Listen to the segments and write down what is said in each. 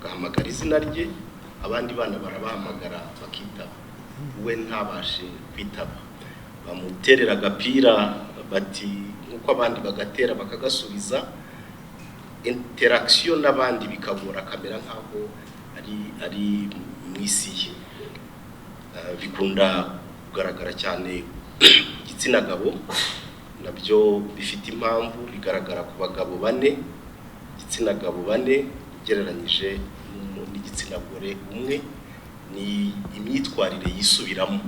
agahamagara izina rye, abandi bana barabahamagara bakitaba, we ntabashe kwitaba. Bamuterera agapira bati nkuko abandi bagatera bakagasubiza, interaction n'abandi bikagora, kamera nkaho ari mwisi ye. Bikunda kugaragara cyane igitsina gabo, nabyo bifite impamvu, bigaragara ku bagabo 4, igitsina gabo 4 ugereranyije n'igitsina gore umwe. Ni imyitwarire yisubiramo,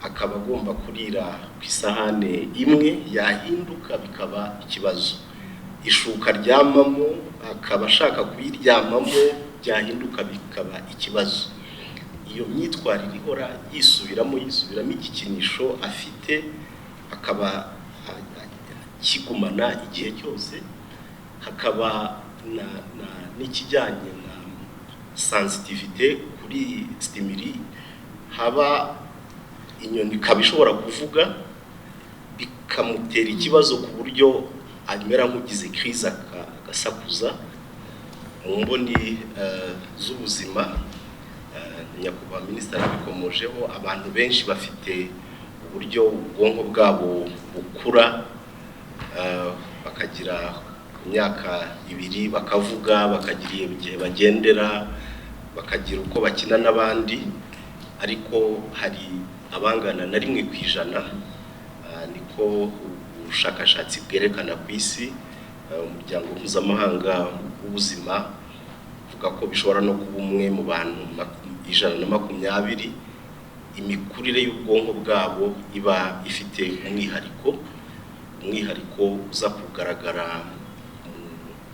akaba agomba kurira ku isahane imwe, yahinduka bikaba ikibazo. Ishuka ryamamo akaba ashaka kuyiryamamo, byahinduka bikaba ikibazo. Iyo myitwarire ihora yisubiramo igikinisho afite, akaba kigumana igihe cyose. Hakaba n'ikijyanye na sensitivité kuri stimuli, haba inyoni kabishobora kuvuga bikamutera ikibazo ku buryo amera nk'ugize crise agasakuza. Mu mboni z'ubuzima, nyakubahwa minisitiri abikomojeho, abantu benshi bafite uburyo ubwonko bwabo bukura, bakagira imyaka 2 bakavuga, bakagira igihe bagendera, bakagira uko bakina n'abandi, ariko hari abangana na 1%, niko ubushakashatsi bwerekana ku isi. Umuryango mpuzamahanga w'ubuzima uvuga ko bishobora no kuba umwe mu bantu 120 imikurire y'ubwonko bwabo iba ifite umwihariko uza kugaragara mu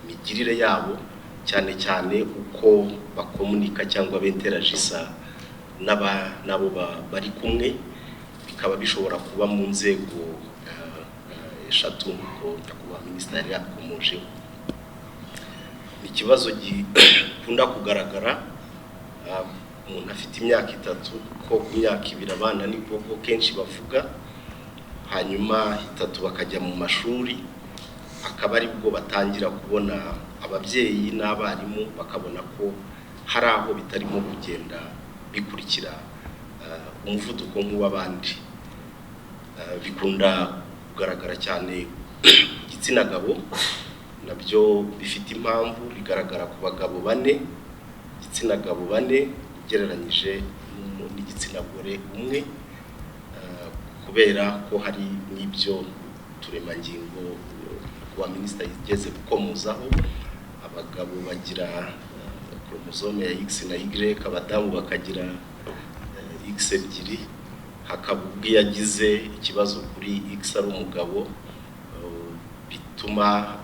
migirire yabo, cyane cyane uko bakomunika cyangwa benteragisa nabo bari kumwe. Bikaba bishobora kuba mu nzego 3 ngo nyakubahwa minisitiri yakomojeho. Ni ikibazo gikunda kugaragara umuntu afite imyaka 3, ko ku myaka 2 abana nibwo kenshi bavuga, hanyuma 3 bakajya mu mashuri, akaba ari bwo batangira kubona ababyeyi n'abarimu bakabona ko hari aho bitarimo kugenda bikurikira umuvuduko nk'uw'abandi. Bikunda kugaragara cyane igitsina gabo, nabyo bifite impamvu, bigaragara ku bagabo 4, igitsina gabo 4 ugereranyije n'igitsina gore umwe, kubera ko hari n'ibyo turemangingo wa minisitiri yigeze gukomozaho. Abagabo bagira chromosome ya X na Y, abadamu bakagira X ebyiri. Hakaba ubwo yagize ikibazo kuri X ari umugabo, bituma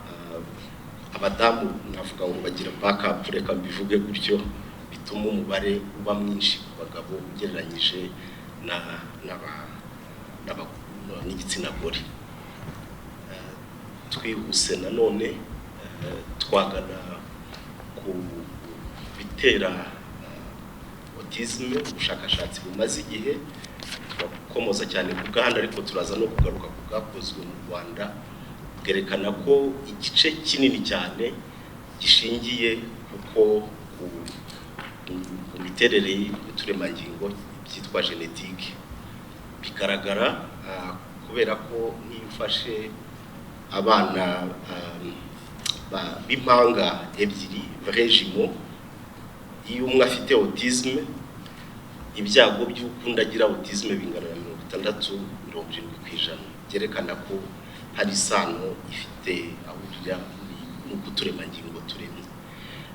abadamu navuga ngo bagira backup, reka mbivuge gutyo, bituma umubare uba mwinshi ku bagabo ugereranyije n'igitsina gore. Twihuse nanone twagana ku bitera autisme. Ubushakashatsi bumaze igihe twakomoza cyane ku Uganda, ariko turaza no kugaruka ku bwakozwe mu Rwanda, bwerekana ko igice kinini cyane gishingiye kuko ku miterere y'uturemangingo byitwa genetique. Bigaragara kubera ko niyo ufashe abana b'impanga 2 vrai jumeaux, iyo umwe afite autisme, ibyago by'uko agira autisme bingana na 60-70%, byerekana ko hari isano ifite ahurira n'uko turemangingo turemye.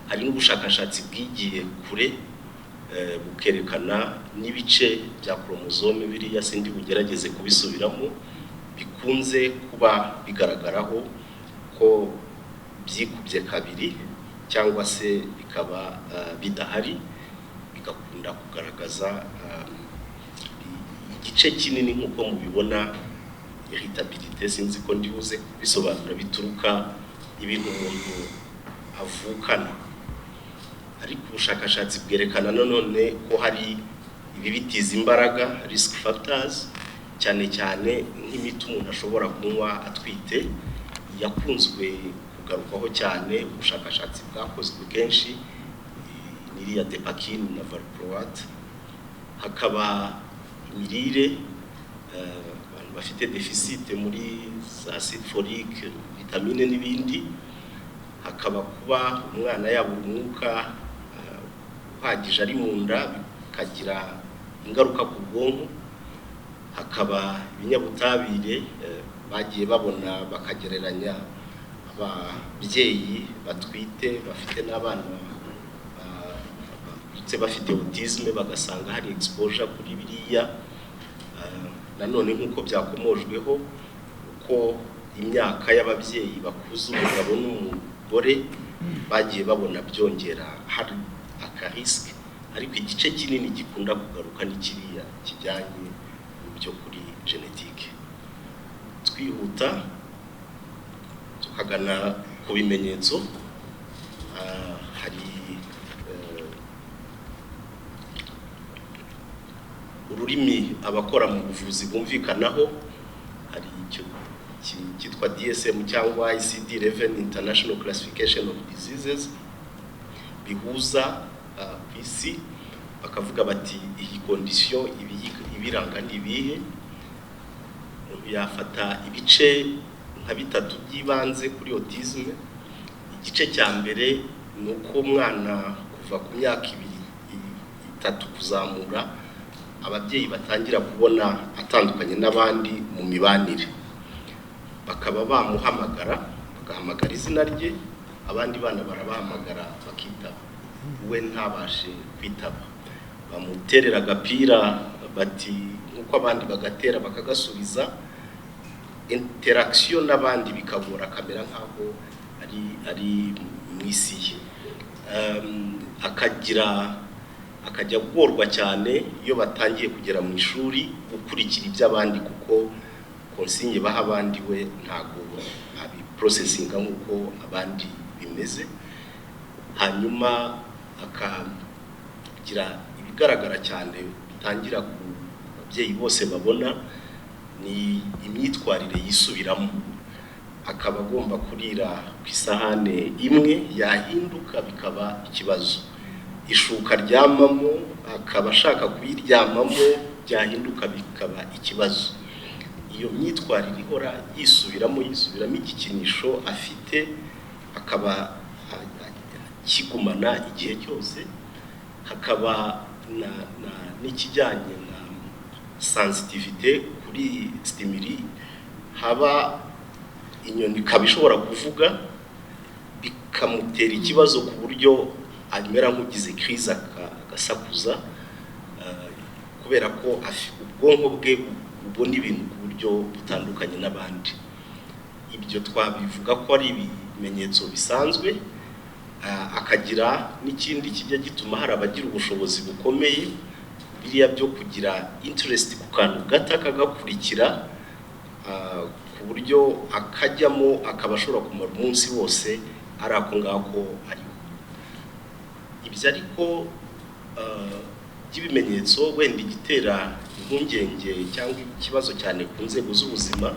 Hari n'ubushakashatsi bwigiye kure bukerekana n'ibice bya chromosome biriya sindi bugerageze kubisubiramo, bikunze kuba bigaragaraho ko byikubye 2 cyangwa se bikaba bidahari, bigakunda kugaragaza igice kinini nk'uko mubibona irritabilité. Sinzi ko ndibuze bisobanura bituruka ibintu umuntu avukana, ariko ubushakashatsi bwerekana nanone ko hari ibibitiza imbaraga, risk factors, cyane cyane nk'imiti umuntu ashobora kunywa atwite. Yakunzwe kugarukwaho cyane, ubushakashatsi bwakozwe kenshi iriya depakine na valproate, hakaba imirire abantu bafite deficit muri acide folique, vitamine n'ibindi, hakaba kuba umwana yabura umwuka uhagije ari mu nda bikagira ingaruka ku bwonko, hakaba ibinyabutabire bagiye babona bakagereranya ababyeyi batwite bafite n'abana bafite autisme bagasanga hari exposure kuri biriya. Nanone nk'uko byakomojweho uko imyaka y'ababyeyi bakuze umugabo n'umugore bagiye babona byongera hari akariske, ariko igice kinini gikunda kugaruka n'ikiriya kijyanye n'ibyo kuri genetique. Twihuta tukagana ku bimenyetso, hari ururimi abakora mu buvuzi bumvikanaho, hari icyo cyitwa DSM cyangwa ICD-11 International Classification of Diseases, bihuza ku isi bakavuga bati iyi condition ibiranga nibihe. Yafata ibice nka bitatu by'ibanze kuri autisme. Igice cya mbere nuko umwana kuva ku myaka 2-3 kuzamura ababyeyi batangira kubona atandukanye n'abandi mu mibanire, bakaba bamuhamagara bagahamagara izina rye, abandi bana barabahamagara bakitaba, we ntabashe kwitaba, bamuterera agapira bati nkuko abandi bagatera bakagasubiza, interaction n'abandi bikagora kamera nkaho ari mwisi ye. Akajya kugorwa cyane iyo batangiye kugera mu ishuri gukurikira iby'abandi, kuko konsigne baha abandi we ntago abi processing nkuko abandi bimeze. Hanyuma akagira ibigaragara cyane bitangira ku babyeyi bose babona ni imyitwarire yisubiramo, akaba agomba kurira ku isahane imwe, yahinduka bikaba ikibazo, ishuka ryamamo akaba ashaka kuyiryamamo, byahinduka bikaba ikibazo. Iyo myitwarire ihora yisubiramo igikinisho afite akaba kigumana igihe cyose. Hakaba n'ikijyanye na sensitivité kuri stimuli, haba inyoni kabishobora kuvuga bikamutera ikibazo ku buryo amera nk'ugize crise agasakuza, kubera ko ubwonko bwe bubona ibintu ku buryo butandukanye n'abandi. Ibyo twabivuga ko ari ibimenyetso bisanzwe. Akagira n'ikindi kijya gituma hari abagira ubushobozi bukomeye biriya byo kugira interest ku kantu gata kagakurikira, ku buryo akajyamo akabashobora kumara umunsi wose ari ako ngako ariho. Ibyo ariko by'ibimenyetso wenda igitera impungenge cyangwa ikibazo cyane ku nzego z'ubuzima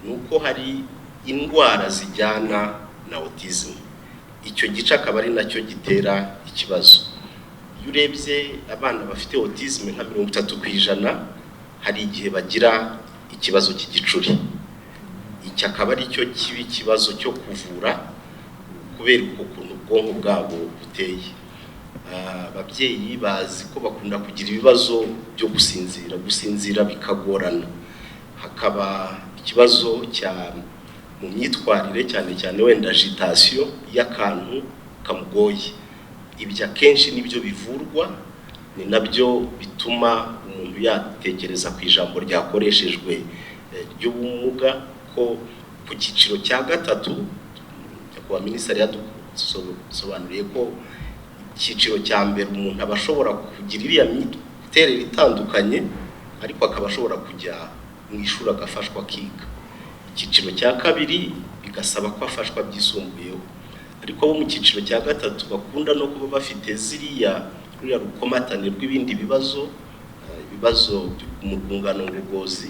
nuko hari indwara zijyana na autism. Icyo gice akaba ari nacyo gitera ikibazo. Iyo urebye abana bafite autism nka 30% hari igihe bagira ikibazo cy'igicuri. Iki akaba ari cyo kibi kibazo cyo kuvura kubera ukuntu ubwonko bwabo buteye. Ababyeyi bazi ko bakunda kugira ibibazo byo gusinzira bikagorana. Hakaba ikibazo cya mu myitwarire cyane wenda agitation y'akantu kamugoye. Ibyo akenshi nibyo bivurwa, ni nabyo bituma umuntu yatekereza ku ijambo ryakoreshejwe ry'ubumuga ko ku cyiciro cya 3 kwa minisiteri yadusobanuriye ko icyiciro cya mbere umuntu abashobora kugira iriya miterere itandukanye, ariko akaba ashobora kujya mu ishuri agafashwa kiga. Icyiciro cya 2 bigasaba ko afashwa byisumbuyeho, ariko bo mu cyiciro cya 3 bakunda no kuba bafite ruriya rukomatane rw'ibindi bibazo mu rwungano ngogozi,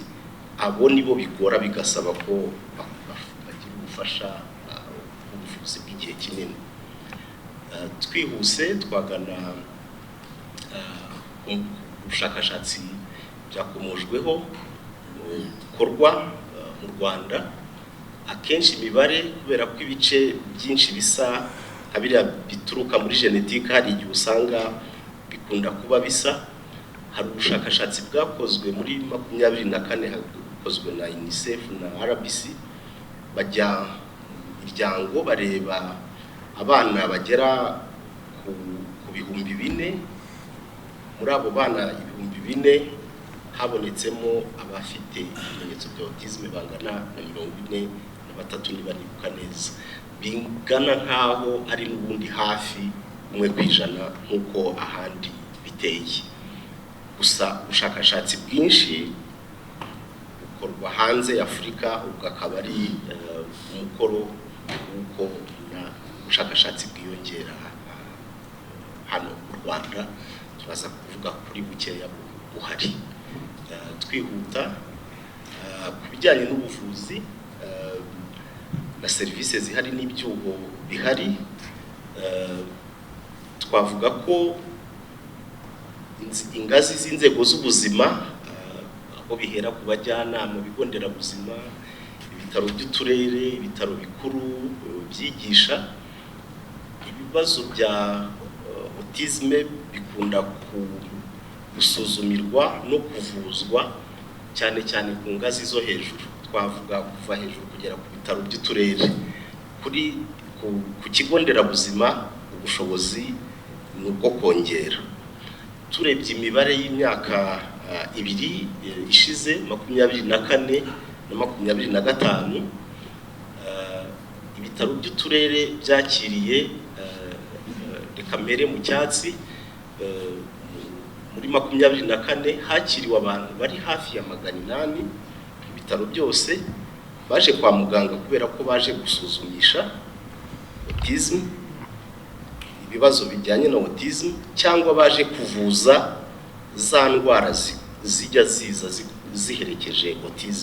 abo nibo bigora bigasaba ko bagira ubufasha ubuvuzi bw'igihe kinini. twihuse twagana ubushakashatsi byakomojweho korwa mu Rwanda. Akenshi imibare kubera ko ibice byinshi bisa abira bituruka muri genetique, hari igihe usanga bikunda kuba bisa. Hari ubushakashatsi bwakozwe muri 2024 hakozwe na UNICEF na RBC, bajya imiryango bareba abana bagera ku 4,000. Muri abo bana 4,000 habonetsemo abafite ibimenyetso bya autisme bangana na 43 niba nibuka neza, bingana nkaho ari n'ubundi hafi 1% nk'uko ahandi biteye. Gusa ubushakashatsi bwinshi bukorwa hanze ya Afurika, ukakaba ari umukoro uko na ubushakashatsi bwiyongera hano mu Rwanda. Turaza kuvuga kuri bukeya buhari. Twihuta ku bijyanye n'ubuvuzi na serivisi zihari n'ibyuho bihari, twavuga ko ingazi z'inzego z'ubuzima aho bihera ku bajyanama bigo nderabuzima, ibitaro by'uturere, ibitaro bikuru byigisha ibibazo bya autisme, bikunda gusuzumirwa no kuvuzwa cyane cyane ku ngazi zo hejuru. Twavuga kuva hejuru kugera ku bitaro by'uturere. Ku kigo nderabuzima ubushobozi ni ubwo kongera. Turebye imibare y'imyaka 2 ishize 24 na 25, ibitaro by'uturere byakiriye kamere mu cyatsi. Muri 24 hakiriwe abantu bari hafi ya 800. Ibitaro byose baje kwa muganga kubera ko baje gusuzumisha autism, ibibazo bijyanye na autism, cyangwa baje kuvuza za ndwara zijya ziza ziherekeje autism.